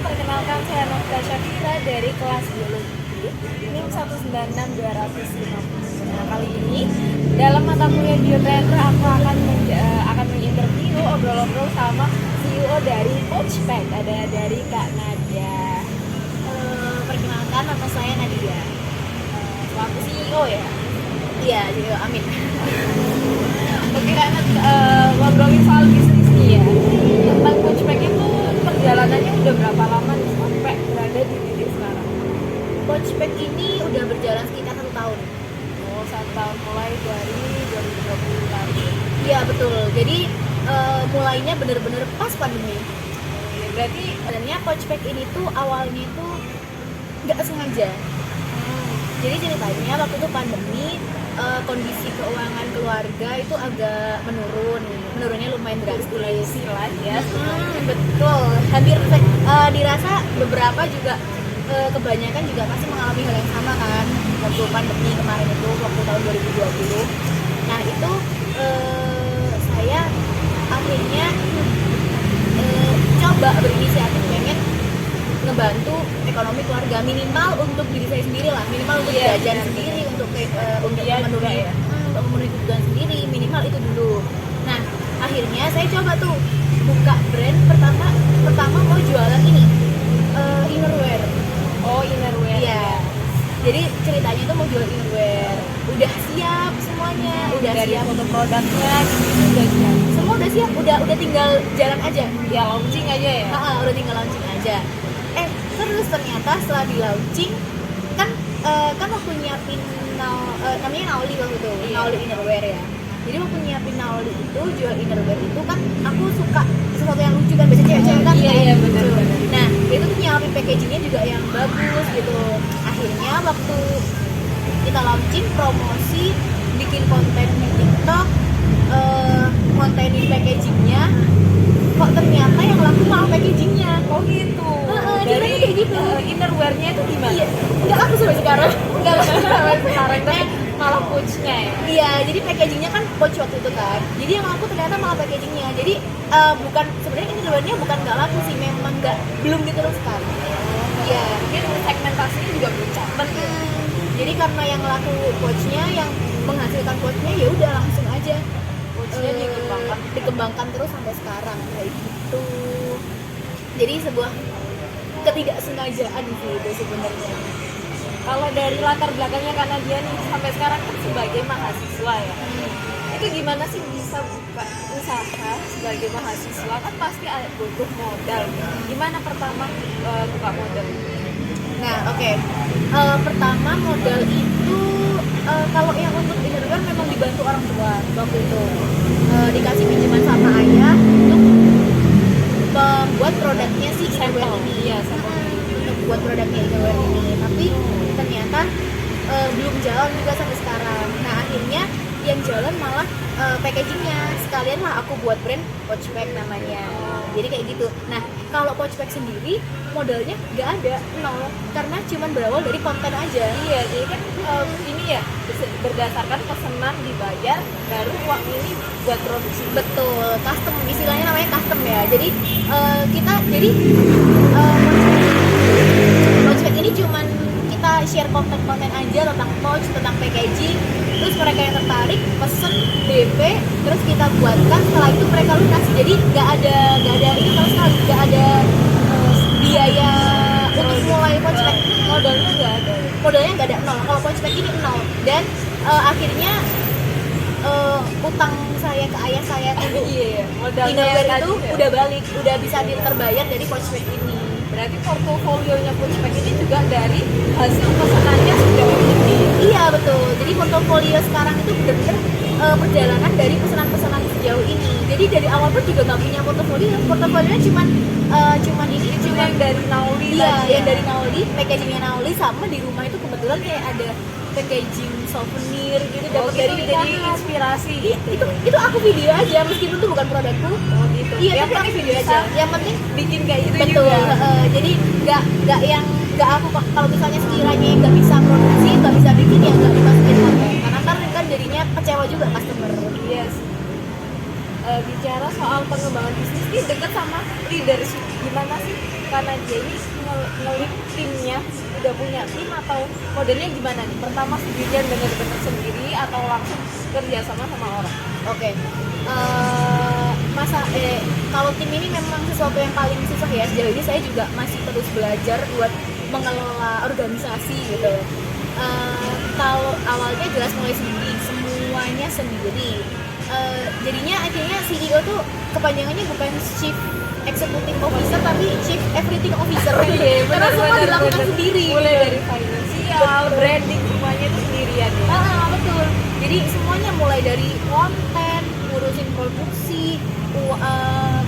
perkenalkan saya Novita Syafira dari kelas biologi NIM 196-250. Nah, kali ini dalam mata kuliah biotrender aku akan menginterview obrol-obrol sama CEO dari Coachpack, ada dari Kak Nadia. Perkenalkan, nama saya Nadia. Selaku CEO ya? Iya, jadi amin. Oke, karena ngobrolin soal bisnis nih ya. Tentang Coachpack itu perjalanannya udah berapa lama nih sampai berada di titik sekarang? Coachpack ini udah berjalan sekitar 1 tahun. Oh, 1 tahun mulai dari 2020 lalu. Iya betul. Jadi mulainya bener-bener pas pandemi. Ya, berarti Sebenarnya Coachpack ini tuh awalnya tuh nggak sengaja. Jadi ceritanya waktu itu pandemi, kondisi keuangan keluarga itu agak menurunnya lumayan drastis lah ya. betul, hampir dirasa beberapa juga kebanyakan juga pasti mengalami hal yang sama kan waktu pandemi kemarin itu, waktu tahun 2020. Nah itu saya akhirnya coba berinisiatif pengen ngebantu ekonomi keluarga, minimal untuk diri saya sendiri lah, minimal untuk jajan sendiri, untuk memenuhi untuk memenuhi kebutuhan sendiri, minimal itu dulu. Nah akhirnya saya coba tuh buka brand pertama mau jualan ini innerwear. Oh, innerwear. Iya. Jadi ceritanya tuh mau jual innerwear, udah siap semuanya, udah dari siap foto produknya gitu udah siap. semua udah siap, udah tinggal jalan aja. Ya launching aja ya. Udah tinggal launching aja. Terus ternyata setelah di launching kan waktu nyiapin namanya Naoli waktu itu, Naoli Innerwear ya. Jadi waktu nyiapin Naoli itu, jual innerwear itu kan aku suka sesuatu yang lucu kan, biasa cewek-cewek kan. Iya benar. Nah itu tuh nyiapin packagingnya juga yang bagus gitu. Akhirnya waktu kita launching, promosi, bikin konten di TikTok, kontenin packagingnya, kok ternyata yang laku malah packagingnya. Oh gitu. Dari kayak gitu. Innerwearnya itu gimana? Iya, nggak laku sampai sekarang. Nggak laku Sampai sekarang tapi malah pouchnya ya. Iya, jadi packagingnya kan pouch waktu itu kan. Jadi yang laku ternyata malah packagingnya. Jadi bukan, sebenarnya ini sebenarnya bukan nggak laku sih, memang belum diteruskan. Iya. Mungkin segmentasinya juga belum capai. Jadi karena yang laku pouchnya, yang menghasilkan pouchnya, ya udah langsung aja Pouchnya dikembangkan terus sampai sekarang kayak gitu. Jadi sebuah ketidaksengajaan sih itu sebenarnya. Kalau dari latar belakangnya karena dia nih sampai sekarang kan sebagai mahasiswa ya. Itu gimana sih bisa buka usaha sebagai mahasiswa, kan pasti ada butuh modal. Gimana pertama buka modal? Nah, oke. Pertama modal itu kalau yang untuk innerwear memang dibantu orang tua waktu itu. Dikasih pinjaman sama ayah untuk membuat produknya si innerwear ini. Iya, Untuk buat produknya innerwear ini. Tapi ternyata belum jalan juga sampai sekarang. Nah, akhirnya yang jalan malah packagingnya. Sekalian lah aku buat brand Coachpack namanya. Jadi kayak gitu. Nah, kalau Coachpack sendiri modalnya nggak ada, nol, karena cuman berawal dari konten aja. Iya, jadi kan ini ya berdasarkan pesanan dibayar, baru uang ini buat produksi. Betul, custom, istilahnya namanya custom ya. Jadi Coachpack ini cuman kita share konten-konten aja tentang pouch, tentang packaging. Terus mereka yang tertarik pesen DP, terus kita buatkan, setelah itu mereka lunas. Jadi nggak ada ini sama sekali, nggak ada biaya untuk mulai Coachpack. Modalnya Modalnya nggak ada, nol. Kalau Coachpack ini nol. Dan akhirnya utang saya ke ayah saya tuh iya, modalnya innerwear tadi itu ya. udah balik, udah bisa terbayar dari Coachpack ini. Berarti portofolionya Coachpack ini juga dari hasil pesanannya sudah ini. Iya betul. Jadi portofolio sekarang itu benar-benar perjalanan dari pesanan-pesanan sejauh ini. Jadi dari awal pun juga nggak punya portofolio. Portofolionya cuman ini, Cuma yang dari Naoli. iya, tadi yang ya? dari Naoli, packagingnya Naoli, sama di rumah itu kebetulan kayak ada packaging souvenir gitu, dapat dari jadi nikahan. inspirasi. Itu aku video aja, meskipun itu bukan produkku. Oh gitu. Iya, Yang tapi aku penting video bisa aja. Yang penting bikin kayak gitu betul. juga. Jadi nggak aku, kalau misalnya sekiranya nggak bisa produksi, nggak bisa bikin, ya nggak dimasukin konten. Karena kan jadinya kecewa juga customer. Yes. bicara soal pengembangan bisnis ini dekat sama leadership. Gimana sih? Karena dia ini ngelit timnya, udah punya tim atau modelnya gimana nih? Pertama sendirian bener-bener sendiri atau langsung kerja sama orang? Oke. Kalau tim ini memang sesuatu yang paling susah ya. Sejauh ini saya juga masih terus belajar buat mengelola organisasi gitu. Kalau awalnya jelas mulai sendiri, semuanya sendiri. Jadinya akhirnya CEO tuh kepanjangannya bukan Chief Executive Officer tapi Chief Everything Officer. Karena semua dilakukan sendiri. Mulai gitu. dari finansial, branding, semuanya itu sendirian ya. Betul. Jadi semuanya mulai dari konten, ngurusin produksi,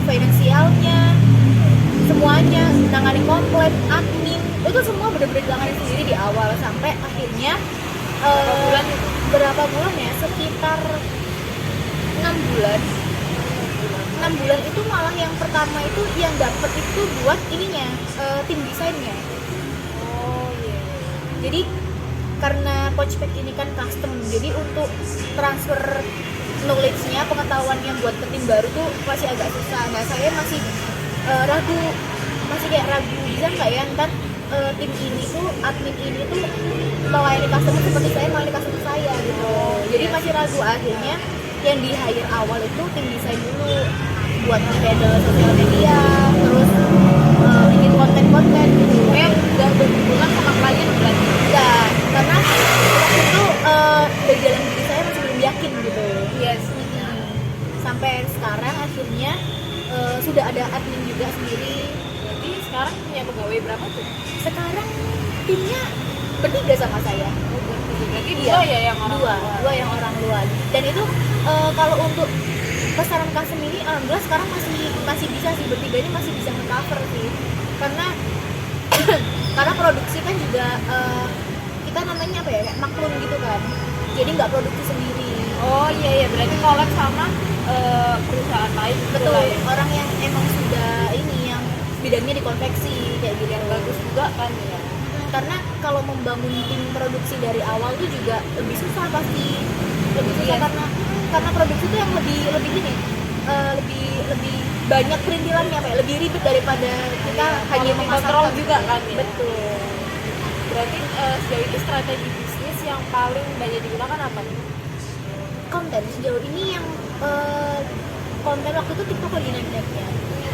finansialnya, semuanya, nangani komplain, admin, itu semua benar-benar ditangani sendiri di awal sampai akhirnya berapa bulan ya? Sekitar 6 bulan. 6 bulan itu malah yang pertama itu yang dapet itu buat ininya, tim desainnya. Oh iya. Jadi karena Pouchpack ini kan custom, jadi untuk transfer knowledge-nya, pengetahuannya buat ke tim baru tuh masih agak susah. Nah saya masih ragu, masih kayak ragu bisa nggak ya ntar tim ini tuh, admin ini tuh melayani customer seperti saya melayani customer saya gitu. Jadi masih ragu. Akhirnya yang di hire awal itu tim desain dulu buat handle sosial media, terus bikin konten-konten gitu. Udah berhubungan sama klien berarti? Enggak, karena waktu itu dari dalam diri saya masih belum yakin gitu. Yes. Sampai sekarang akhirnya sudah ada admin juga sendiri. Berarti sekarang punya pegawai berapa tuh? Sekarang timnya bertiga sama saya. Berarti Iya, dua ya yang orang dua yang orang luar. Dan itu kalau untuk pesanan custom ini alhamdulillah sekarang masih bisa sih, bertiga ini masih bisa nge-cover sih. Karena produksi kan juga kita namanya apa ya, kayak maklum gitu kan. Jadi nggak produksi sendiri. Oh iya, berarti collab sama perusahaan lain. Betul, lah ya. orang yang emang sudah ini yang bidangnya di konveksi kayak gitu. Yang bagus juga kan ya. Karena kalau membangun tim produksi dari awal tuh juga lebih susah pasti. Lebih susah karena produksi itu yang lebih gini, lebih banyak perintilannya, apa ya, lebih ribet daripada kita hanya memasarkan kontrol juga kan ya. Betul. Berarti sejauh ini strategi bisnis yang paling banyak digunakan apa nih? Konten sejauh ini yang konten waktu itu TikTok lagi naik-naiknya.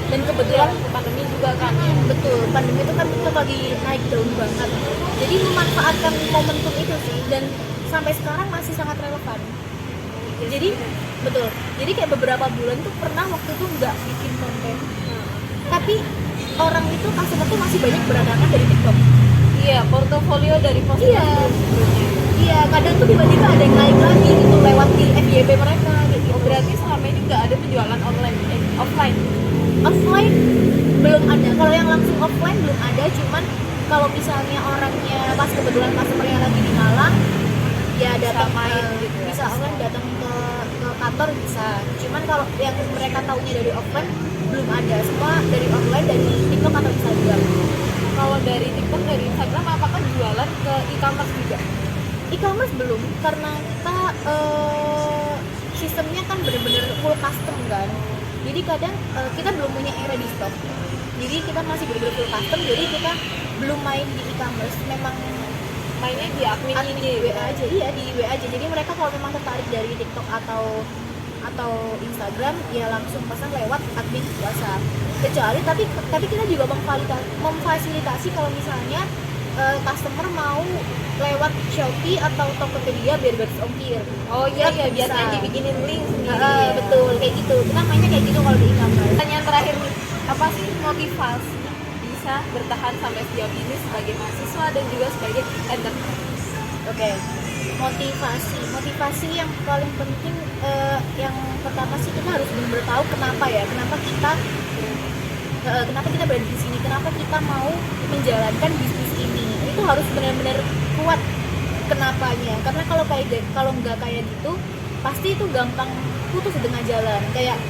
Dan kebetulan pandemi juga kan ya. betul, pandemi itu kan TikTok lagi naik daun banget. Jadi memanfaatkan momentum itu sih, dan sampai sekarang masih sangat relevan. Jadi betul. Jadi kayak beberapa bulan tuh pernah waktu itu nggak bikin konten, tapi orang itu customer tuh masih banyak berdatangan dari TikTok. Iya, portofolio dari postingan sebelumnya. Iya, kadang tuh tiba-tiba ada yang naik lagi gitu lewat di FYP mereka gitu. Oh, berarti selama ini nggak ada penjualan online, offline? Offline belum ada. Kalau yang langsung offline belum ada, cuman kalau misalnya orangnya pas kebetulan customer-nya lagi di Malang, ya datang main gitu ya. bisa online, datang ke kantor bisa. Cuman kalau yang mereka taunya dari offline belum ada. Semua dari online, dari TikTok atau Instagram. Kalau dari TikTok, dari Instagram, apakah jualan ke e-commerce juga? E-commerce belum, karena kita sistemnya kan bener-bener full custom kan. Jadi kadang kita belum punya yang ready stock. Jadi kita masih bener-bener full custom. Jadi kita belum main di e-commerce. Memang mainnya di admin di WA aja. Iya, di WA aja. Jadi mereka kalau memang tertarik dari TikTok atau Instagram, ya langsung pesan lewat admin WhatsApp. Kecuali tapi kita juga memfasilitasi kalau misalnya customer mau lewat Shopee atau Tokopedia biar gratis ongkir. Oh iya, bisa. biasanya dibikinin link sendiri. Betul, kayak gitu. Kita mainnya kayak gitu kalau di e-commerce. Pertanyaan terakhir nih, apa sih motivasi bisa bertahan sampai sejauh ini sebagai mahasiswa dan juga sebagai entrepreneur? Oke. Motivasi yang paling penting, yang pertama sih kita harus benar-benar tahu kenapa kita berada di sini, kenapa kita mau menjalankan bisnis ini. Itu harus benar-benar kuat kenapanya. Karena kalau nggak kayak gitu, pasti itu gampang putus di tengah jalan. Kayak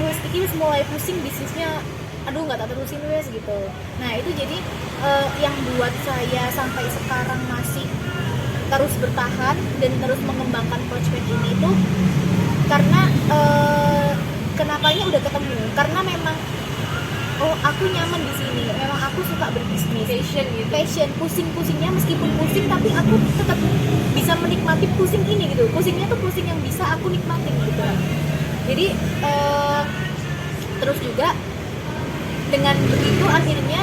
wes mulai pusing bisnisnya, aduh nggak tak terusin wes gitu. Nah itu jadi yang buat saya sampai sekarang masih terus bertahan dan terus mengembangkan Pouchpack ini tuh karena kenapanya udah ketemu karena memang oh aku nyaman di sini, memang aku suka berbisnis, passion, pusing-pusingnya meskipun pusing tapi aku tetap bisa menikmati pusing ini gitu, pusingnya tuh pusing yang bisa aku nikmatin gitu. Jadi terus juga dengan begitu akhirnya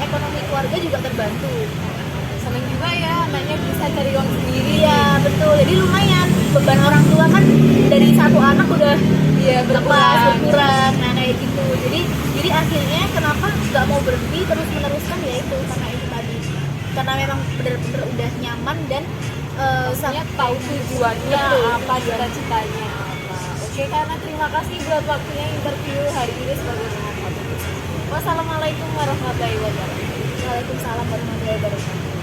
ekonomi keluarga juga terbantu. Seneng juga ya anaknya bisa cari uang sendiri. Iya betul, jadi lumayan beban orang tua kan dari satu anak udah berkurang, nah kayak gitu. Jadi akhirnya kenapa nggak mau berhenti terus meneruskan ya itu karena itu tadi, karena memang benar-benar udah nyaman dan maksudnya tahu tujuannya betul, apa, cita-citanya apa. Oke, karena terima kasih buat waktunya interview hari ini sebagai penonton. Wassalamualaikum warahmatullahi wabarakatuh. Waalaikumsalam warahmatullahi wabarakatuh.